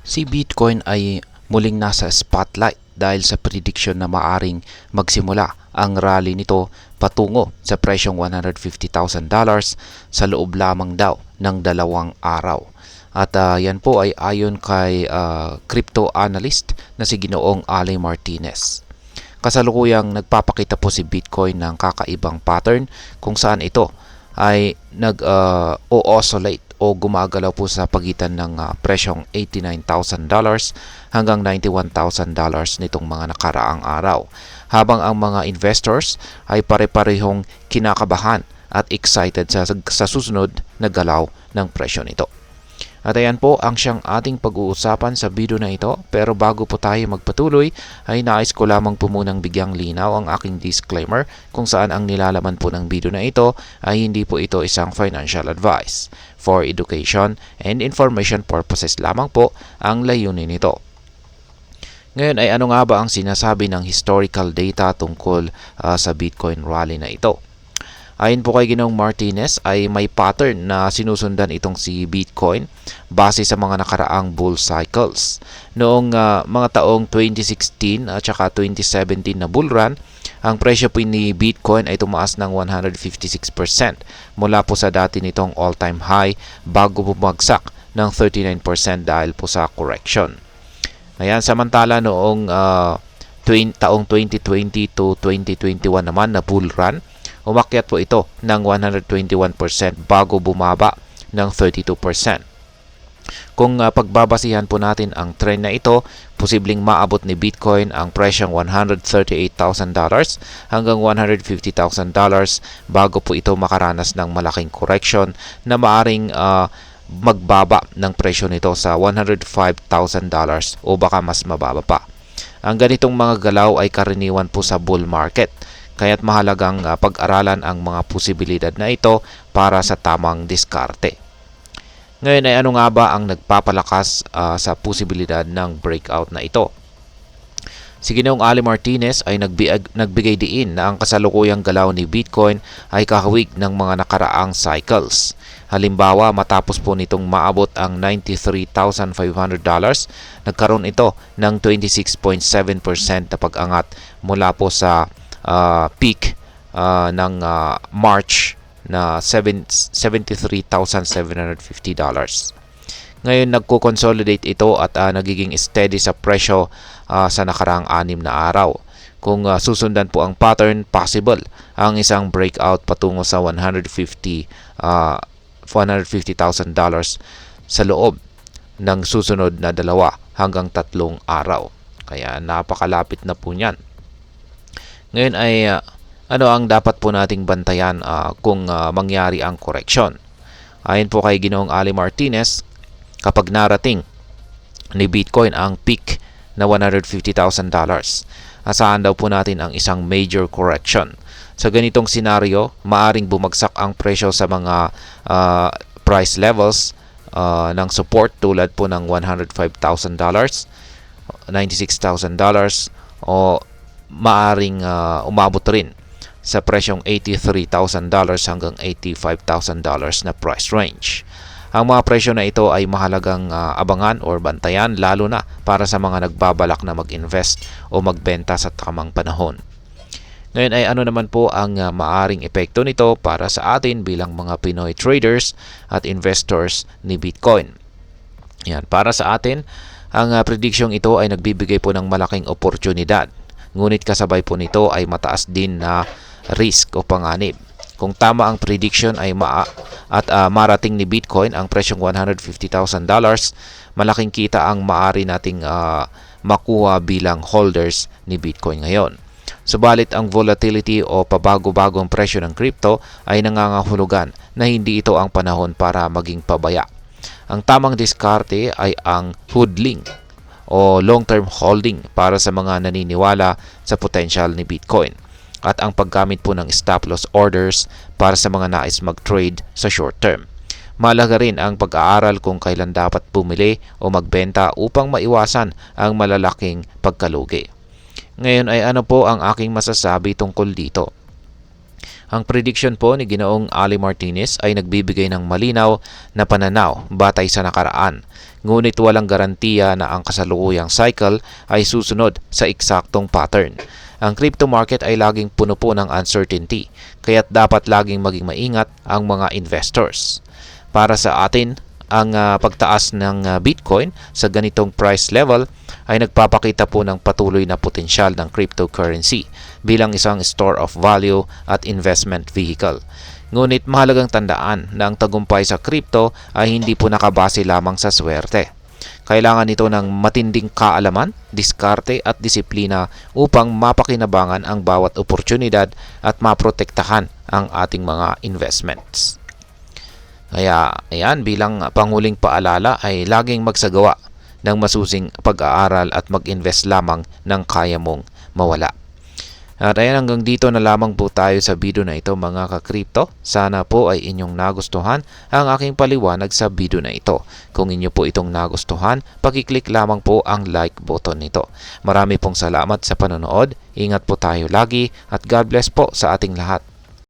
Si Bitcoin ay muling nasa spotlight dahil sa prediction na maaring magsimula ang rally nito patungo sa presyong $150,000 sa loob lamang daw ng 2 araw. At yan po ay ayon kay crypto analyst na si Ginoong Ali Martinez. Kasalukuyang nagpapakita po si Bitcoin ng kakaibang pattern kung saan ito ay nag-oscillate o gumagalaw po sa pagitan ng presyong $89,000 hanggang $91,000 nitong mga nakaraang araw. Habang ang mga investors ay pare-parehong kinakabahan at excited sa susunod na galaw ng presyo nito. At ayan po ang siyang ating pag-uusapan sa video na ito. Pero bago po tayo magpatuloy, ay nais ko lamang po munang bigyang linaw ang aking disclaimer kung saan ang nilalaman po ng video na ito ay hindi po ito isang financial advice. For education and information purposes lamang po ang layunin nito. Ngayon ay ano nga ba ang sinasabi ng historical data tungkol sa Bitcoin rally na ito? Ayon po kay Ginoong Martinez ay may pattern na sinusundan itong si Bitcoin base sa mga nakaraang bull cycles. Noong mga taong 2016 at saka 2017 na bull run, ang presyo po ni Bitcoin ay tumaas ng 156% mula po sa dati nitong all-time high bago bumagsak ng 39% dahil po sa correction. Ayan, samantala noong taong 2020 to 2021 naman na bull run, umakyat po ito ng 121% bago bumaba ng 32%. Kung pagbabasihan po natin ang trend na ito, posibleng maabot ni Bitcoin ang presyong $138,000 hanggang $150,000 bago po ito makaranas ng malaking correction na maaring magbaba ng presyo nito sa $105,000 o baka mas mababa pa. Ang ganitong mga galaw ay karaniwan po sa bull market. Kaya't mahalagang pag-aralan ang mga posibilidad na ito para sa tamang diskarte. Ngayon ay ano nga ba ang nagpapalakas sa posibilidad ng breakout na ito? Si Ginoong Ali Martinez ay nagbigay diin na ang kasalukuyang galaw ni Bitcoin ay kahawig ng mga nakaraang cycles. Halimbawa, matapos po nitong maabot ang $93,500, nagkaroon ito ng 26.7% na pag-angat mula po sa peak ng March na $73,750. Ngayon nagko-consolidate ito at nagiging steady sa presyo sa nakaraang 6 na araw. Kung susundan po ang pattern, possible ang isang breakout patungo sa $150,000 sa loob ng susunod na 2 hanggang 3 araw. Kaya napakalapit na po niyan. Ngayon ay ano ang dapat po nating bantayan kung mangyari ang correction? Ayon po kay Ginoong Ali Martinez, kapag narating ni Bitcoin ang peak na $150,000, asahan daw po natin ang isang major correction. Sa ganitong senaryo, maaring bumagsak ang presyo sa mga price levels ng support tulad po ng $105,000, $96,000 o maaring umabot rin sa presyong $83,000 hanggang $85,000 na price range. Ang mga presyo na ito ay mahalagang abangan or bantayan lalo na para sa mga nagbabalak na mag-invest o magbenta sa tamang panahon. Ngayon ay ano naman po ang maaring epekto nito para sa atin bilang mga Pinoy traders at investors ni Bitcoin. Yan, para sa atin, ang predicsyong ito ay nagbibigay po ng malaking oportunidad. Ngunit kasabay po nito ay mataas din na risk o panganib. Kung tama ang prediction ay marating ni Bitcoin ang presyong $150,000, malaking kita ang maaari nating makuha bilang holders ni Bitcoin ngayon. Subalit ang volatility o pabago-bagong presyo ng crypto ay nangangahulugan na hindi ito ang panahon para maging pabaya. Ang tamang diskarte ay ang hodling o long-term holding para sa mga naniniwala sa potential ni Bitcoin at ang paggamit po ng stop-loss orders para sa mga nais mag-trade sa short term. Mahalaga rin ang pag-aaral kung kailan dapat bumili o magbenta upang maiwasan ang malalaking pagkalugi. Ngayon ay ano po ang aking masasabi tungkol dito? Ang prediction po ni Ginoong Ali Martinez ay nagbibigay ng malinaw na pananaw batay sa nakaraan. Ngunit walang garantiya na ang kasalukuyang cycle ay susunod sa eksaktong pattern. Ang crypto market ay laging puno po ng uncertainty, kaya't dapat laging maging maingat ang mga investors. Para sa atin, ang pagtaas ng Bitcoin sa ganitong price level ay nagpapakita po ng patuloy na potensyal ng cryptocurrency bilang isang store of value at investment vehicle. Ngunit mahalagang tandaan na ang tagumpay sa crypto ay hindi po nakabase lamang sa swerte. Kailangan ito ng matinding kaalaman, diskarte at disiplina upang mapakinabangan ang bawat oportunidad at maprotektahan ang ating mga investments. Kaya ayan, bilang panghuling paalala ay laging magsagawa ng masusing pag-aaral at mag-invest lamang ng kaya mong mawala. At ayan, hanggang dito na lamang po tayo sa video na ito mga ka-crypto. Sana po ay inyong nagustuhan ang aking paliwanag sa video na ito. Kung inyo po itong nagustuhan, pakiclick lamang po ang like button nito. Marami pong salamat sa panonood. Ingat po tayo lagi at God bless po sa ating lahat.